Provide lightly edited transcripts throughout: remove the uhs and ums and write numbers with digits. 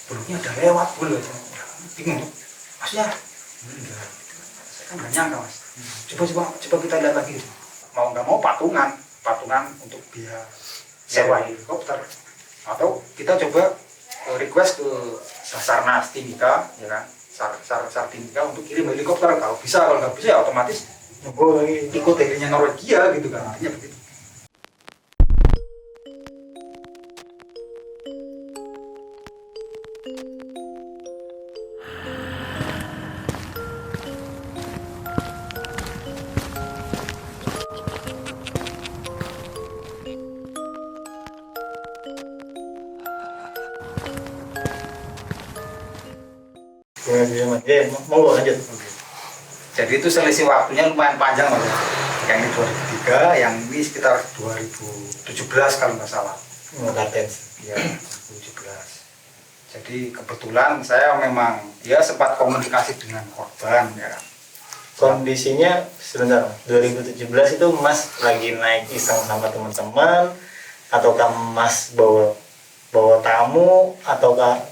Burungnya ada lewat boleh, bingung, maksudnya enggak, saya kan nggak nyangka mas. Coba kita lihat lagi, mau nggak mau patungan untuk biaya sewa helikopter, atau kita coba request ke Basarnas Timika, ya kan, Sar Timika untuk kirim helikopter. Kalau bisa, kalau nggak bisa ya otomatis ikut helinya Norwegia gitu kan, artinya begitu. Monggo lanjut. Jadi itu selisih waktunya lumayan panjang mas. Yang ini 2003, yang ini sekitar 2017 kalau nggak salah. Ya, 2017. Jadi kebetulan saya memang ya sempat komunikasi dengan korban ya. Kondisinya sebentar, 2017 itu Mas lagi naik iseng sama teman-teman, ataukah Mas bawa tamu, ataukah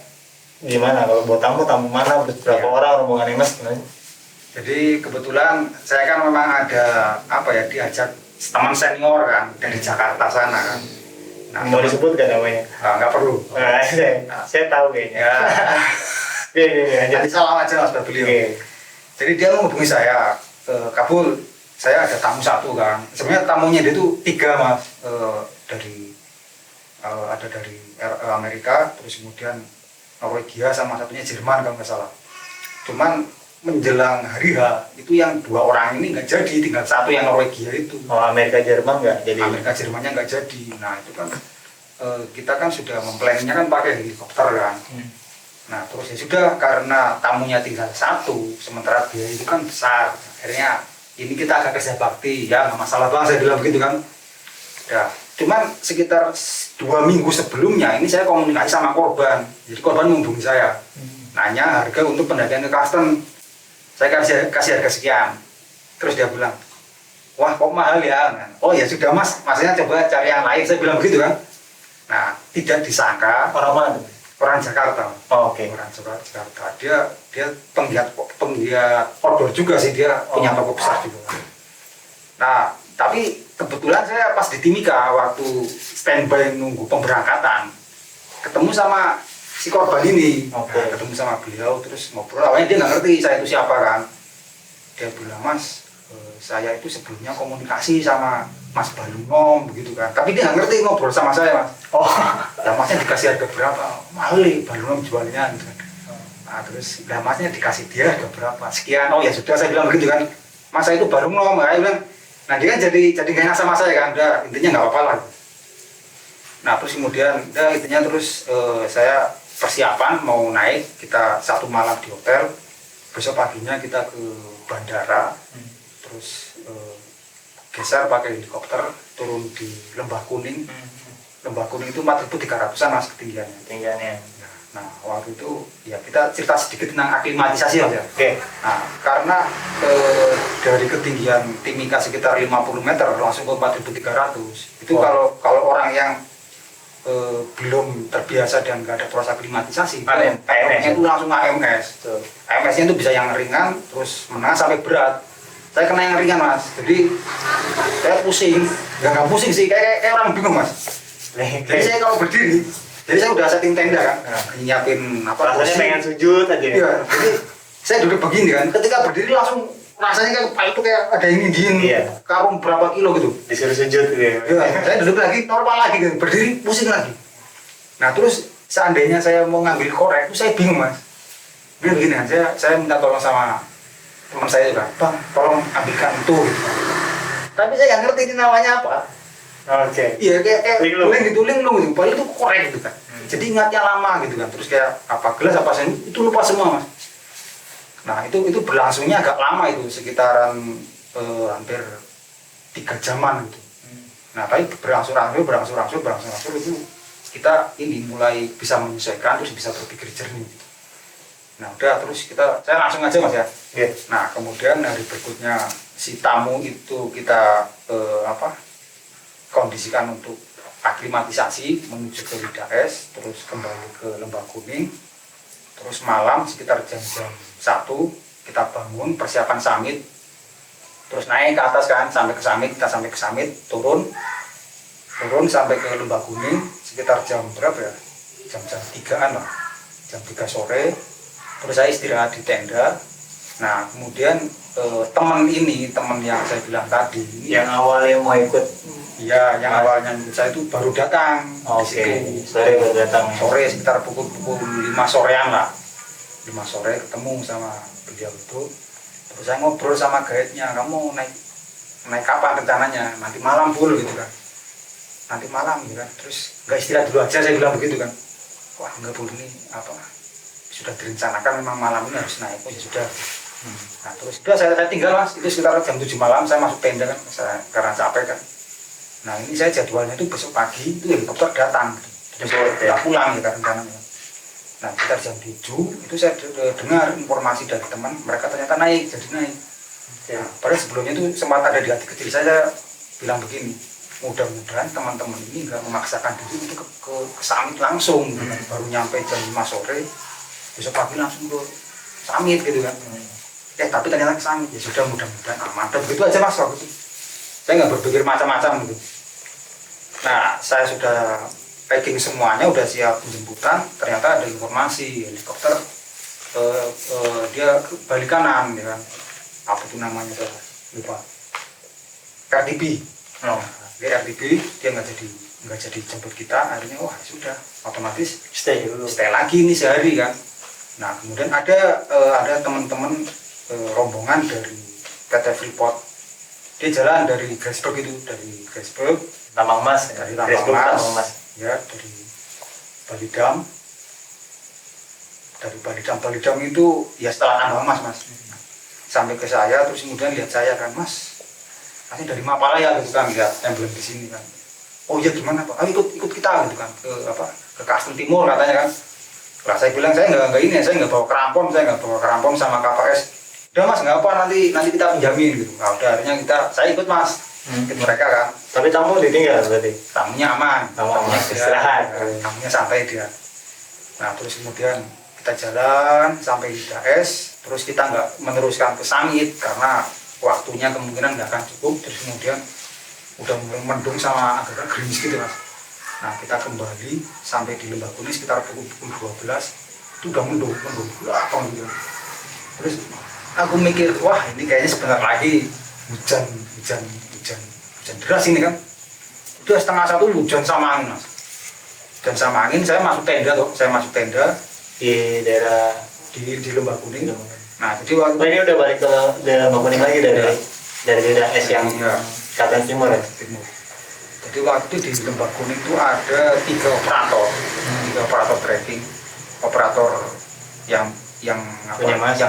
gimana? Kalau bawa tamu mana, berapa orang rombongan Mas? Jadi kebetulan saya kan memang ada diajak teman senior kan dari Jakarta sana kan. Nah, mau disebut gak namanya? Nggak perlu. Saya tahu kayaknya. Iya. Jadi salam aja mas beliau. Jadi dia menghubungi saya, Kabul, saya ada tamu satu kan. Sebenarnya tamunya dia itu 3 mas, ada dari Amerika, terus kemudian Norwegia, sama satunya Jerman kalau nggak salah. Cuman menjelang hari H itu yang 2 orang ini nggak jadi, tinggal satu yang Norwegia itu. Oh, Amerika Jerman nggak jadi. Amerika Jermannya nggak jadi. Nah itu kan kita kan sudah memplannya kan pakai helikopter kan. Nah terus ya sudah, karena tamunya tinggal satu, sementara biaya itu kan besar. Akhirnya ini kita agak kerja bakti, ya nggak masalah bang, saya bilang begitu kan. Ya, cuman sekitar 2 minggu sebelumnya ini saya komunikasi sama korban. Jadi korban menghubungi saya, nanya harga untuk pendakian ke Karsten. Saya kasih harga sekian. Terus dia bilang, wah kok mahal ya. Oh ya sudah mas, maksudnya coba cari yang lain, saya bilang begitu kan. Nah tidak disangka Orang mana? orang Jakarta. Oh, oke. Orang Jakarta. Dia penggiat outdoor juga sih, dia punya toko besar juga. Nah tapi kebetulan saya pas di Timika waktu standby nunggu pemberangkatan, ketemu sama si korban ini. Nah, ketemu sama beliau, terus ngobrol. Awalnya dia nggak ngerti saya itu siapa kan. Dia bilang, mas, saya itu sebelumnya komunikasi sama Mas Balungom begitu kan. Tapi dia nggak ngerti ngobrol sama saya mas. Oh, lah masnya dikasih harga berapa? Mahal nih Balungom jualnya gitu kan. Nah terus lah masnya dikasih dia harga berapa? Sekian. Oh ya sudah, saya bilang begitu kan. Mas saya itu Balungom, saya bilang. Nah dia kan jadi gak enak sama saya kan. Udah, intinya nggak apa-apa lah. Nah terus kemudian, intinya terus saya persiapan mau naik, kita 1 malam di hotel, besok paginya kita ke bandara, terus geser pakai helikopter turun di Lembah Kuning. Lembah Kuning itu 4.300-an mas ketinggiannya. Nah waktu itu ya kita cerita sedikit tentang aklimatisasi mas ya. Oke. Nah karena dari ketinggian Timika sekitar 50 meter langsung ke 4.300 itu kalau orang yang belum terbiasa dan nggak ada proses aklimatisasi, AMS itu langsung AMS. AMS-nya itu bisa yang ringan, terus menengah sampai berat. Saya kena yang ringan mas, jadi saya pusing, nggak pusing sih, kayak orang bingung mas. Jadi saya kalau berdiri, jadi saya udah setting tenda kan, nyiapin rasanya pengen sujud aja. Iya, jadi saya duduk begini kan, ketika berdiri langsung rasanya kayak itu kayak ada yang ninggiin karung berapa kilo gitu. Disuruh sujud gitu ya. Saya duduk lagi, normal lagi gitu, berdiri pusing lagi. Nah terus seandainya saya mau ngambil korek, itu saya bingung mas. Begini kan, saya minta tolong sama teman saya juga, bang tolong ambilkan itu. Tapi saya nggak ngerti ini namanya apa. Oke. Iya kayak tuling gitu, padahal itu korek gitu kan. Jadi ingatnya lama gitu kan, terus kayak apa gelas apa sen itu lupa semua mas. Nah itu berlangsungnya agak lama itu, sekitaran hampir 3 jaman gitu. Nah tapi berangsur itu kita ini mulai bisa menyesuaikan, terus bisa berpikir jernih gitu. Nah udah, terus saya langsung aja mas ya. Nah kemudian hari berikutnya si tamu itu kita kondisikan untuk aklimatisasi menuju ke Lidah Es, terus kembali ke Lembah Kuning. Terus malam sekitar jam-jam 1 kita bangun persiapan summit. Terus naik ke atas kan, sampai ke summit, kita sampai ke summit, turun sampai ke Lembah Kuning sekitar jam berapa ya? Jam 3-an lah, jam 3 sore. Terus saya istirahat di tenda. Nah kemudian teman yang saya bilang tadi yang awalnya mau ikut, iya, yang awalnya saya itu baru datang. Oke, sore baru datang. Sore sekitar pukul 5 sorean lah. 5 sore ketemu sama beliau itu. Terus saya ngobrol sama guide-nya, kamu naik kapan rencananya? Nanti malam dulu gitu kan. Nanti malam gitu kan. Terus nggak istirahat dulu aja, saya bilang begitu kan. Wah nggak boleh nih, apa sudah direncanakan memang malam ini harus naik. Oh ya sudah. Nah terus udah saya tinggal mas, itu sekitar jam 7 malam saya masuk tenda kan, karena capek kan. Nah ini saya jadwalnya itu besok pagi itu helikopter datang, tidak pulang ya rencananya. Nah sekitar jam 7 itu saya dengar informasi dari teman, mereka ternyata naik, jadi naik. Nah, padahal sebelumnya itu sempat ada di hati kecil saya bilang begini, mudah-mudahan teman-teman ini nggak memaksakan diri untuk ke summit langsung, baru nyampe jam 5 sore, besok pagi langsung ke summit gitu kan. Tapi ternyata ke summit, ya sudah mudah-mudahan aman. Dan begitu aja mas waktu itu. Saya nggak berpikir macam-macam gitu. Nah saya sudah packing semuanya, udah siap penjemputan, ternyata ada informasi helikopter dia balik kanan ya kan. Apa itu namanya saya lupa. RTB. Dia RTB, dia nggak jadi jemput kita. Akhirnya wah sudah otomatis stay lagi nih sehari kan. Nah kemudian ada teman-teman rombongan dari PT Freeport. Dia jalan dari Grasberg itu, dari Grasberg, Tambang Mas, dari Tambang Mas, ya dari Balidam itu ya setelah Tambang Mas. Sampai ke saya, terus kemudian lihat saya kan, mas, asli dari Mapalaya gitu kan, lihat emblem di sini kan. Oh iya gimana pak? Ikut kita gitu kan, ke Kastel Timur katanya kan. Lah saya bilang saya nggak bawa kerampon sama KPS. Udah mas nggak apa, nanti kita pinjamin gitu. Nah udah akhirnya saya ikut mas, ikut mereka kan. Tapi tamu ditinggal berarti? Tamunya aman, tamunya istirahat, tamunya santai dia. Nah terus kemudian kita jalan sampai di Daes, terus kita nggak meneruskan ke summit karena waktunya kemungkinan nggak akan cukup. Terus kemudian udah mulai mendung sama agak gerimis gitu mas. Nah kita kembali sampai di Lembah Kuning sekitar pukul 12, itu udah mendung gelap gitu. Terus aku mikir, wah ini kayaknya sebentar lagi hujan deras ini kan. Udah 12:30 hujan sama angin mas. Dan sama angin saya masuk tenda di daerah di Lembah Kuning. Nah jadi waktu ini udah balik ke daerah Lembah Kuning lagi dari daerah es yang Kalimantan Timur ya. Jadi waktu di Lembah Kuning itu ada 3 operator trekking, operator yang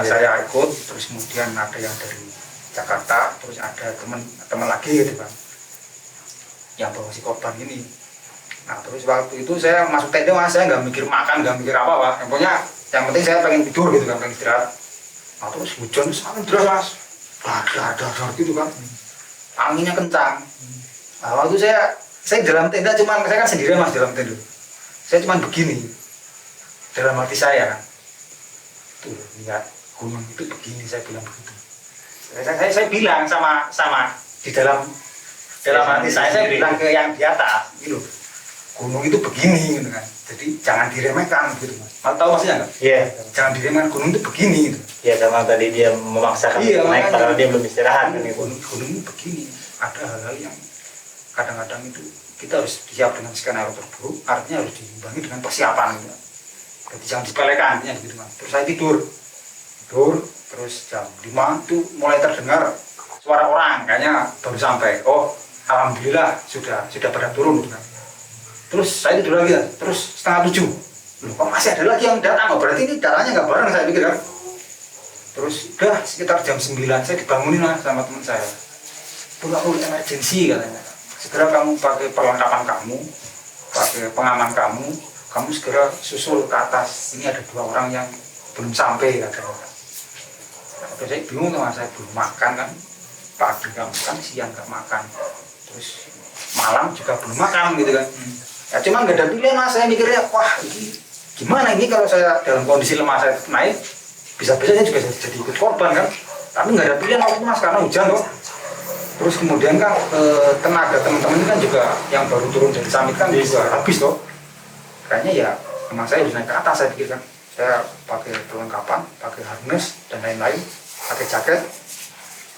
saya ikut, terus kemudian ada yang dari Jakarta, terus ada teman lagi gitu kan, yang bawa si korban ini. Nah terus waktu itu saya masuk tenda mas, saya nggak mikir makan, nggak mikir apa-apa, yang penting saya pengen tidur gitu kan, pengen istirahat. Nah terus hujan sangat deras mas, ada gitu kan, anginnya kencang. Nah waktu saya dalam tenda saya kan sendirian mas dalam tenda, saya cuman begini dalam hati saya, tuh lihat gunung itu begini, saya bilang begitu. Saya bilang sama di dalam hati saya bilang ke yang di atas gitu, gunung itu begini gitu kan, jadi jangan diremehkan gitu mas. Tahu maksudnya nggak? Iya. Jangan diremehkan, gunung itu begini gitu. Iya, karena tadi dia memaksakan naik padahal dia belum istirahat kan itu. Gunung itu begini, ada hal-hal yang kadang-kadang itu kita harus siap dengan skenario terburuk, artinya harus diimbangi dengan persiapan gitu. Jadi jangan disepelekan artinya gitu mas. Terus saya tidur, terus jam 5 itu mulai terdengar suara orang, kayaknya baru sampai. Oh alhamdulillah sudah pada turun gitu kan. Terus saya tidur lagi, terus 6:30. Loh, kok masih ada lagi yang datang? Oh, berarti ini datangnya nggak bareng, saya pikir kan. Terus udah sekitar jam 9 saya dibangunin lah sama teman saya. Perlu emergency katanya. Segera kamu pakai perlengkapan kamu, pakai pengaman kamu segera susul ke atas. Ini ada 2 orang yang belum sampai katanya. Terus saya bingung sama saya belum makan kan, pagi nggak makan, siang nggak makan, terus malam juga belum makan gitu kan. Ya cuman nggak ada pilihan mas, saya mikirnya wah ini gimana ini kalau saya dalam kondisi lemah saya naik, bisa-bisa saya juga jadi ikut korban kan. Tapi nggak ada pilihan waktu itu mas, karena hujan loh. Terus kemudian kan tenaga teman-teman ini kan juga yang baru turun dari summit kan juga habis loh. Kayaknya ya memang saya harus naik ke atas, saya pikir kan. Saya pakai perlengkapan, pakai harness dan lain-lain, pakai jaket.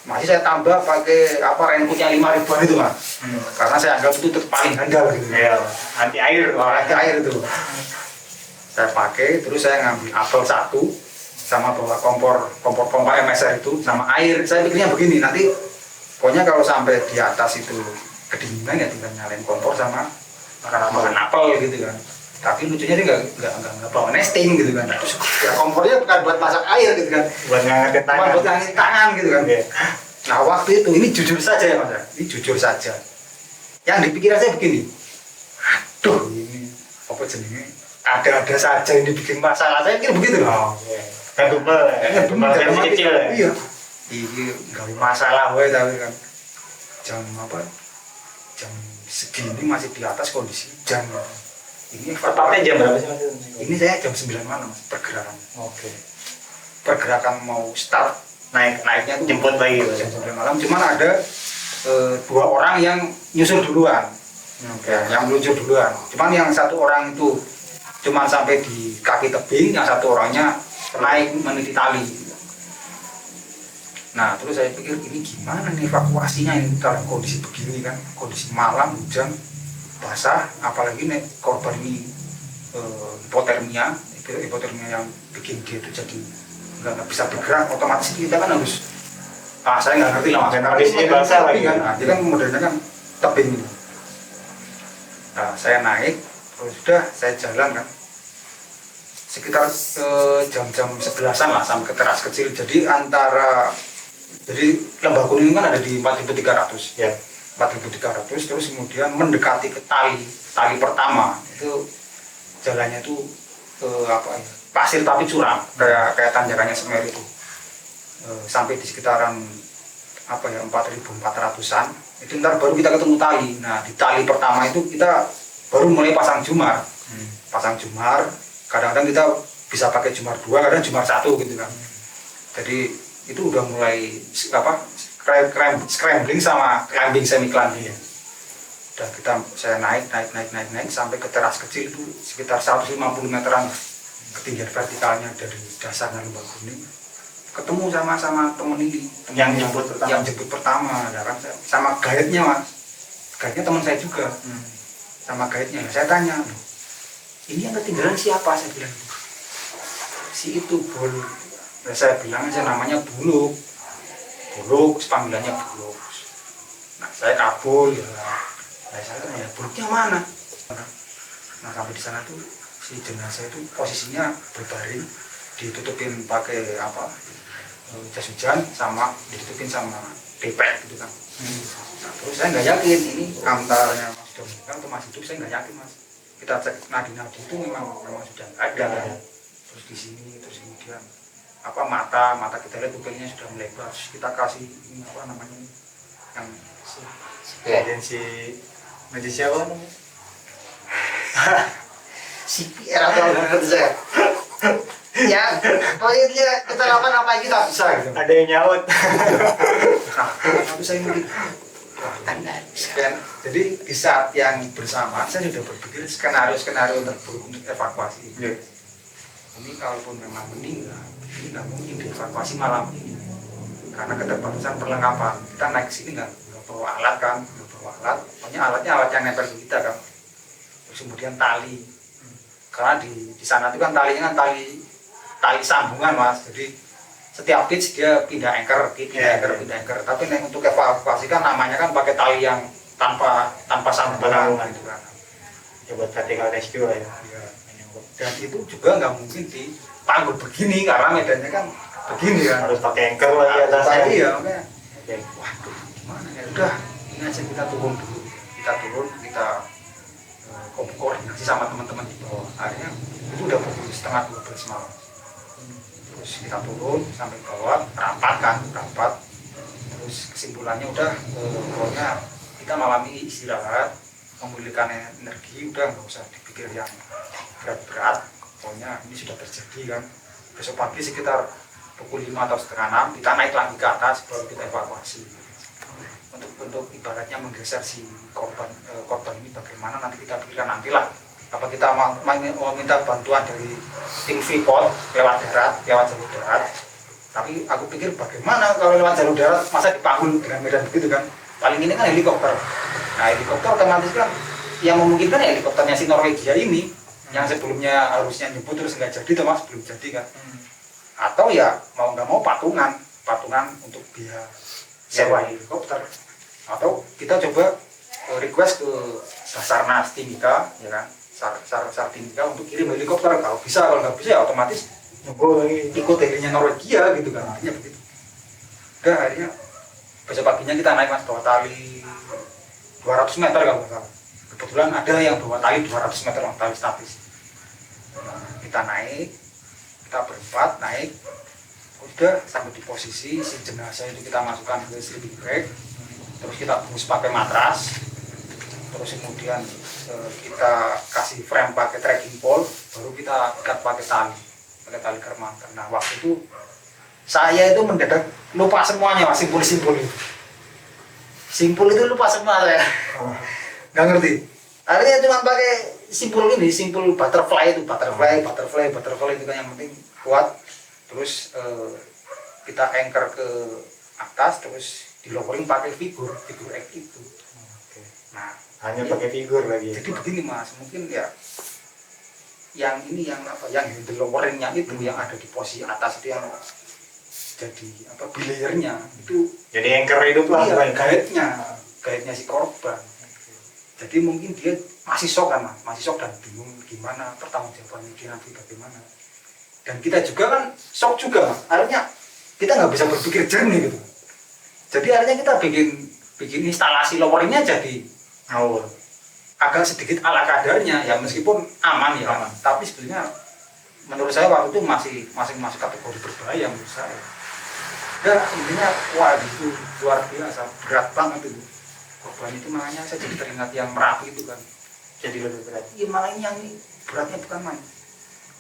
Masih saya tambah pakai apa raincoatnya 5.000-an itu mas. Karena saya anggap itu paling handal gitu. Ya, anti air. Anti air itu. Saya pakai, terus saya ngambil apel 1 sama bawa kompor pompa MSR itu sama air. Saya pikirnya begini, nanti pokoknya kalau sampai di atas itu kedinginan ya tinggal nyalain kompor sama makan apel gitu kan. Tapi lucunya dia nggak bawa nesting gitu kan. Terus ya kompornya bukan buat masak air gitu kan, Buat ngangetin tangan. buat ngangin tangan gitu kan. Iya. Nah waktu itu ini jujur saja ya mas, ini jujur saja. Yang dipikiran saya begini, aduh ini apa jenenge, ada saja ini bikin masalah, saya kira begitu loh. Iya. Kan tumpel versi kecil ya. Iya. Ini nggak masalah wae tapi kan jam apa? Jam segini masih di atas kondisi hujan. Ini Tepatnya jam berapa sih mas? Ini saya jam 9 malam mas, pergerakan. Oke. Pergerakan mau start naiknya tuh Jemput lagi jam 9 malam. Cuman ada 2 orang yang nyusul duluan. Ya, yang meluncur duluan. Cuman yang 1 orang itu cuman sampai di kaki tebing, yang 1 orangnya naik meniti tali. Nah terus saya pikir ini gimana nih evakuasinya ini dalam kondisi begini kan, kondisi malam hujan basah, apalagi nih korban ini hipotermia yang bikin dia itu jadi nggak bisa bergerak, otomatis kita kan harus saya nggak ngerti lah mas, kondisinya basah lagi kan, nah, dia kan modelnya kan tebing gitu. Nah saya naik, terus sudah saya jalan kan sekitar jam-jam 11-an lah sampai ke teras kecil. Jadi Lembah Kuning kan ada di 4.300 ya. 4.300, terus kemudian mendekati ke tali pertama itu jalannya itu pasir tapi curam kayak tanjakannya Semeru itu sampai di sekitaran 4.400-an itu ntar baru kita ketemu tali. Nah di tali pertama itu kita baru mulai pasang jumar. Kadang-kadang kita bisa pakai jumar 2, kadang jumar 1 gitu kan. Jadi itu udah mulai scrambling sama climbing semi climbing. Dan saya naik sampai ke teras kecil itu sekitar 150 meteran ketinggian vertikalnya dari dasarnya Lembah Kuning. Ketemu sama temen ini Yang jemput pertama. Ya kan, sama guide-nya mas, guide-nya teman saya juga. Sama guide-nya saya tanya, ini yang ketinggalan siapa? Saya bilang si itu Bol. Saya bilang aja namanya Buluk, panggilannya Buluk. Nah saya kabul ya. Nah saya tanya Buluknya mana? Nah sampai di sana tuh si jenazah itu posisinya berbaring, ditutupin pakai jas hujan sama ditutupin sama depek gitu kan. Nah, terus saya nggak yakin ini antaranya mas sudah meninggal atau masih hidup, saya nggak yakin mas. Kita cek nadi-nadi itu memang sudah nggak ada. Terus di sini terus kemudian mata kita lihat pupilnya sudah melebar, terus kita kasih ini yang medis siapa namanya? CPR atau ngerti saya. Ya, pokoknya kita lakukan apa yang kita bisa gitu. Ada yang nyaut. Nah, tapi saya mungkin jadi di saat yang bersamaan saya sudah berpikir skenario terburuk untuk evakuasi. Ini kalaupun memang meninggal, ini nggak mungkin dievakuasi malam ini karena keterbatasan perlengkapan. Kita naik sini nggak bawa alat kan, pokoknya alatnya alat yang nempel di kita kan. Terus kemudian tali, karena di sana itu kan talinya kan tali sambungan mas, jadi setiap pitch dia pindah anchor. Tapi untuk evakuasi kan namanya kan pakai tali yang tanpa sambungan gitu kan. Ya buat vertical rescue lah ya. Dan itu juga nggak mungkin dipanggul begini karena medannya kan begini kan, harus pakai anchor lagi atasnya. Iya makanya waduh gimana ya, udah ini aja kita turun kita koordinasi sama teman-teman di bawah. Akhirnya itu udah pukul 11:30 malam. Terus kita turun sampai bawah rapat. Terus kesimpulannya udah pokoknya kita malam ini istirahat, memulihkan energi, udah nggak usah dipikir yang berat-berat. pokoknya ini sudah terjadi kan. Besok pagi sekitar pukul 5 atau setengah 6 kita naik lagi ke atas baru kita evakuasi untuk ibaratnya menggeser si korban ini bagaimana nanti kita pikirkan nantilah, apa kita mau minta bantuan dari tim Freeport lewat jalur darat. Tapi aku pikir bagaimana kalau lewat jalur darat masa dipanggul dengan medan begitu kan, paling ini kan helikopter. Nah helikopter otomatis kan yang memungkinkan helikopternya si Norwegia ini yang sebelumnya harusnya nyebut terus nggak jadi, Mas, belum jadi kan. Atau ya mau nggak mau patungan untuk biaya sewa helikopter, atau kita coba request ke Basarnas Timika ya kan, Sar Timika untuk kirim helikopter kalau bisa, kalau nggak bisa ya otomatis ikut helinya Norwegia gitu kan, artinya begitu. Udah akhirnya besok paginya kita naik, Mas, bawa tali 200 meter kalau nggak salah. Kebetulan ada yang bawa tali 200 meter, tali statis. Nah, kita naik, kita berempat naik, udah sampai di posisi si jenazah itu kita masukkan ke sleeping bag, terus kita bungkus pakai matras, terus kemudian kita kasih frame pakai trekking pole, baru kita ikat pakai tali kermangkan. Nah waktu itu saya itu mendadak lupa semuanya, Mas, simpul itu lupa semua saya, nggak ngerti. Akhirnya cuma pakai simpul butterfly itu kan yang penting kuat. Terus kita anchor ke atas, terus di lowering pakai figur X itu. Nah hanya pakai figur lagi. Jadi begini, Mas, mungkin ya yang handle loweringnya itu yang ada di posisi atas itu yang jadi belayernya itu. Jadi anchor hidup lah. Iya, guide-nya si korban. Jadi mungkin dia masih shock kan, Mas, dan bingung gimana pertanggungjawabannya dia nanti bagaimana. Dan kita juga kan shock juga, Mas. Akhirnya kita nggak bisa berpikir jernih gitu. Jadi akhirnya kita bikin instalasi loweringnya jadi agak sedikit ala kadarnya ya, meskipun aman ya, aman. Tapi sebenarnya menurut saya waktu itu masih masuk kategori berbahaya menurut saya. Ya intinya wah itu luar biasa, berat banget itu korban itu, makanya saya jadi teringat yang Merapi itu kan jadi lebih berat. Iya malah ini beratnya bukan main.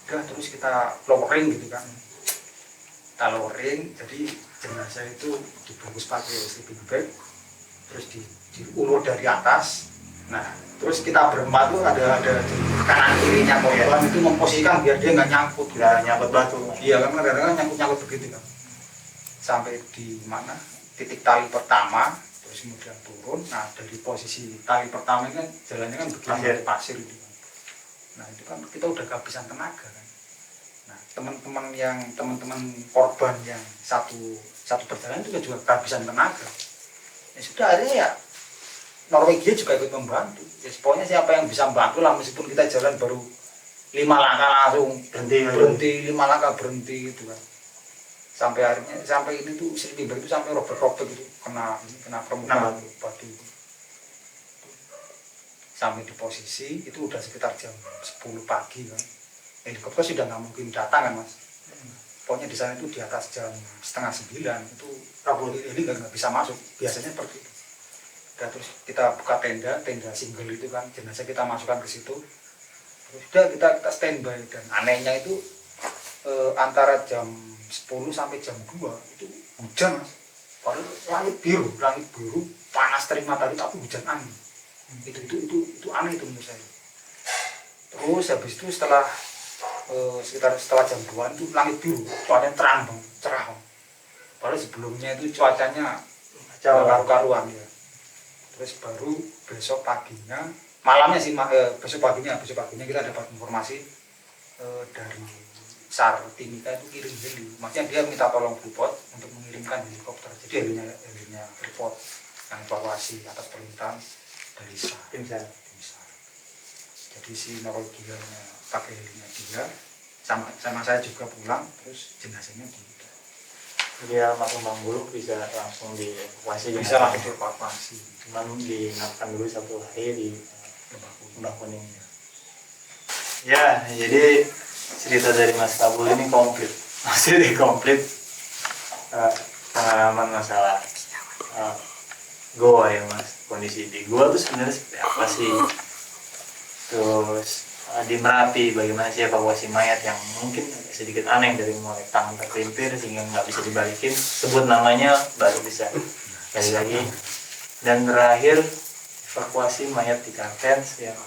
Udah terus kita lowering gitu kan, kita lowering, jadi jenazah itu dibungkus pakai sleeping bag, terus diulur dari atas. Nah terus kita berempat tuh ada di kanan kirinya korban itu memposisikan biar dia nggak nyangkut batu. Iya kan kadang-kadang nyangkut begitu kan, sampai di mana titik tali pertama, terus kemudian turun. Nah dari posisi tali pertama ini kan jalannya kan begini pasir gitu kan. Nah itu kan kita udah kehabisan tenaga kan. Nah teman-teman korban yang satu perjalanan juga kehabisan tenaga. Ya sudah akhirnya ya Norwegia juga ikut membantu. Ya pokoknya siapa yang bisa membantu lah, meskipun kita jalan baru 5 langkah langsung berhenti 5 langkah berhenti gitu kan. Sampai ini tuh sleeping bag itu sampai robek-robek gitu, kena permukaan batu. Sampai di posisi itu udah sekitar jam 10 pagi kan. Helikopter sudah nggak mungkin datang kan, Mas. Pokoknya di sana itu di atas jam 8:30 itu ini nggak bisa masuk. Biasanya seperti itu. Dan terus kita buka tenda single itu kan, jenazah kita masukkan ke situ. Terus udah kita standby, dan anehnya itu antara jam 10 sampai jam 2 itu hujan, Mas. Padahal langit biru, panas terik matahari tapi hujan angin. Itu aneh itu menurut saya. Terus habis itu setelah jam 2 itu langit biru, cuacanya terang bang, cerah bang. Padahal sebelumnya itu cuacanya karu-karuan ya. Terus baru besok paginya kita dapat informasi dari SAR Timika itu kirim heli. Maksudnya dia minta tolong Freeport untuk mengirimkan helikopter. Jadi helinya Freeport yang evakuasi atas permintaan dari tim SAR. Jadi si Norwegia pakai helinya dia, sama saya juga pulang, terus jenazahnya dia langsung Bulu bisa langsung dievakuasi. Cuman diinapkan dulu 1 hari di Lembah Kuning. Ya, jadi cerita dari Mas Kabul ini komplit. Pengalaman masalah goa ya, Mas. Kondisi di goa tuh sebenarnya seperti apa sih? Terus di Merapi bagaimana sih evakuasi mayat yang mungkin sedikit aneh, dari mulai tangan terkelimpir sehingga nggak bisa dibalikin, sebut namanya baru bisa kali lagi. Dan terakhir evakuasi mayat di Kartens yang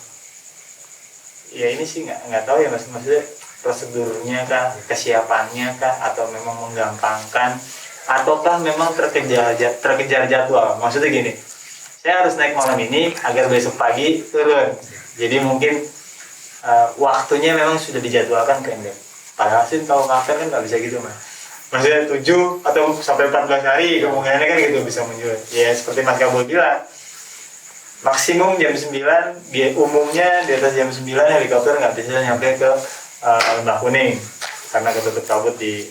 ya ini sih nggak tahu ya mas, maksudnya prosedurnya kah, kesiapannya kah, atau memang menggampangkan, ataukah memang terkejar jadwal. Maksudnya gini, saya harus naik malam ini agar besok pagi turun, jadi mungkin waktunya memang sudah dijadwalkan pendek. Padahal sih kalau kafe kan nggak bisa gitu mas, maksudnya 7 atau sampai 14 hari kemungkinannya kan gitu bisa menjual. Ya seperti Mas Kabul bilang, maksimum jam 9, umumnya di atas jam 9 helikopter nggak bisa nyampe ke Lembah Kuning karena ketutup kabut di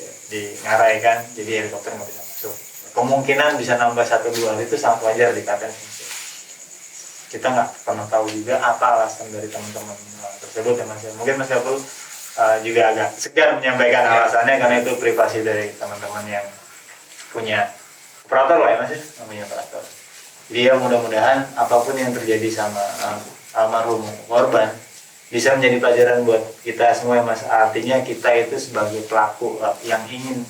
Ngarai kan, jadi helikopter nggak bisa masuk. Kemungkinan bisa nambah 1-2 hari itu sangat wajar di Kartens. Kita nggak pernah tahu juga apa alasan dari teman-teman tersebut ya mas. Mungkin Mas Kabul juga agak segan menyampaikan alasannya karena itu privasi dari teman-teman yang punya operator lah ya mas, namanya operator. Jadi ya mudah-mudahan apapun yang terjadi sama almarhum korban bisa menjadi pelajaran buat kita semua ya mas. Artinya kita itu sebagai pelaku yang ingin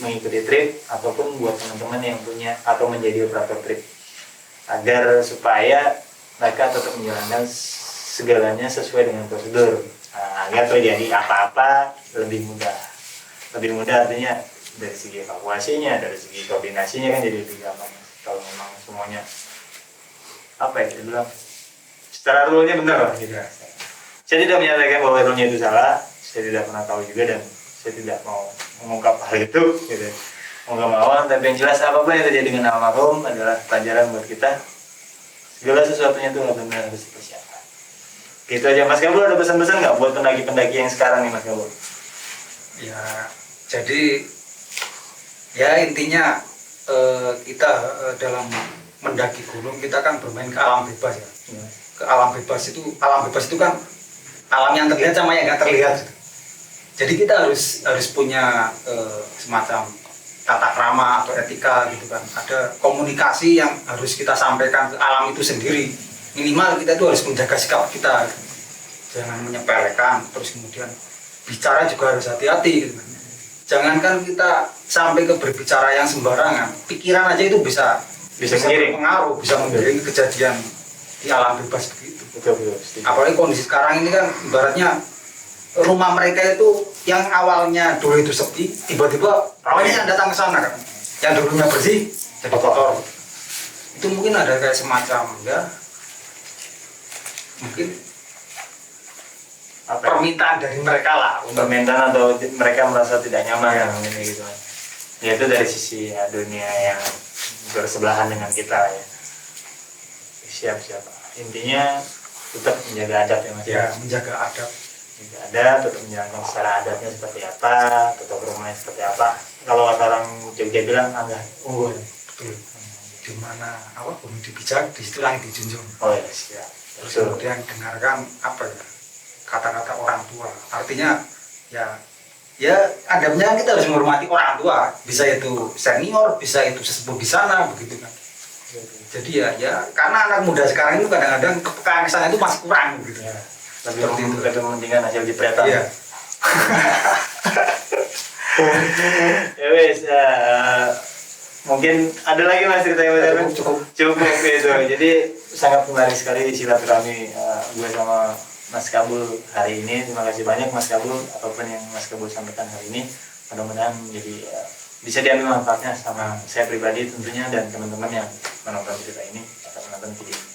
mengikuti trip, ataupun buat teman-teman yang punya atau menjadi operator trip, agar supaya mereka tetap menjalankan segalanya sesuai dengan prosedur, agar terjadi apa-apa lebih mudah. Lebih mudah artinya dari segi evakuasinya, dari segi koordinasinya kan jadi lebih gampang kalau memang semuanya apa ya kita bilang secara rule-nya benar lah gitu. Saya tidak menyatakan bahwa rule-nya itu salah, saya tidak pernah tahu juga dan saya tidak mau mengungkap hal itu gitu. Mau gak mau, tapi yang jelas apapun yang terjadi dengan almarhum adalah pelajaran buat kita. Segala sesuatunya itu benar-benar harus dipersiapkan. Gitu aja. Mas Kabul ada pesan-pesan nggak buat pendaki-pendaki yang sekarang nih Mas Kabul? Ya, jadi ya intinya kita dalam mendaki gunung kita kan bermain ke alam bebas ya. Ke alam bebas itu kan alam yang terlihat sama yang nggak terlihat. Jadi kita harus punya semacam tata krama atau etika gitu kan. Ada komunikasi yang harus kita sampaikan ke alam itu sendiri. Minimal kita itu harus menjaga sikap kita, jangan menyepelekan. Terus kemudian bicara juga harus hati-hati gitu kan. Jangankan kita sampai ke berbicara yang sembarangan, pikiran aja itu bisa berpengaruh, bisa mengiringi kejadian di alam bebas begitu. Betul. Apalagi kondisi sekarang ini kan ibaratnya rumah mereka itu yang awalnya dulu itu sepi, tiba-tiba banyak yang datang ke sana kan. Yang dulunya bersih jadi kotor. Itu mungkin ada kayak semacam ya, mungkin permintaan dari mereka lah, permintaan atau mereka merasa tidak nyaman ini gitu kan. Ya itu dari sisi dunia yang bersebelahan dengan kita ya. Siap. Intinya tetap menjaga adab ya mas. Ya, menjaga adab. Tetap menjalankan secara adatnya seperti apa, tetap rumahnya seperti apa. Kalau kata orang Jogja bilang agak unggul. Betul. Di mana bumi dipijak, di situ langit dijunjung. Oh ya siap. Terus kemudian dengarkan kata-kata orang tua. Artinya ya adabnya kita harus menghormati orang tua. Bisa itu senior, bisa itu sesepuh di sana begitu kan. Jadi ya karena anak muda sekarang itu kadang-kadang kepekaan kesana itu masih kurang gitu ya. Lebih mementingkan hasil jepretan. Iya. Ya wes, mungkin ada lagi mas cerita yang cukup gitu. Jadi sangat menarik sekali silaturahmi gue sama Mas Kabul hari ini. Terima kasih banyak Mas Kabul apapun yang Mas Kabul sampaikan hari ini. Mudah-mudahan jadi bisa diambil manfaatnya sama saya pribadi tentunya dan teman-teman yang menonton cerita ini atau menonton video ini.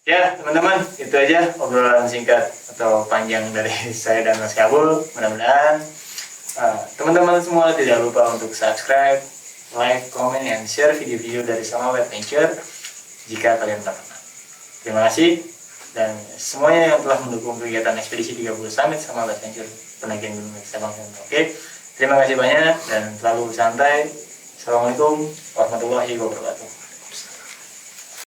Ya teman-teman, itu aja obrolan singkat atau panjang dari saya dan Mas Kabul. Mudah-mudahan teman-teman semua tidak lupa untuk subscribe, like, comment, and share video-video dari Sama Adventure jika kalian berkenan. Terima kasih dan semuanya yang telah mendukung kegiatan ekspedisi 30 Summit Sama Adventure pendakian Gunung Sabang. Oke, terima kasih banyak dan selalu santai. Assalamualaikum warahmatullahi wabarakatuh.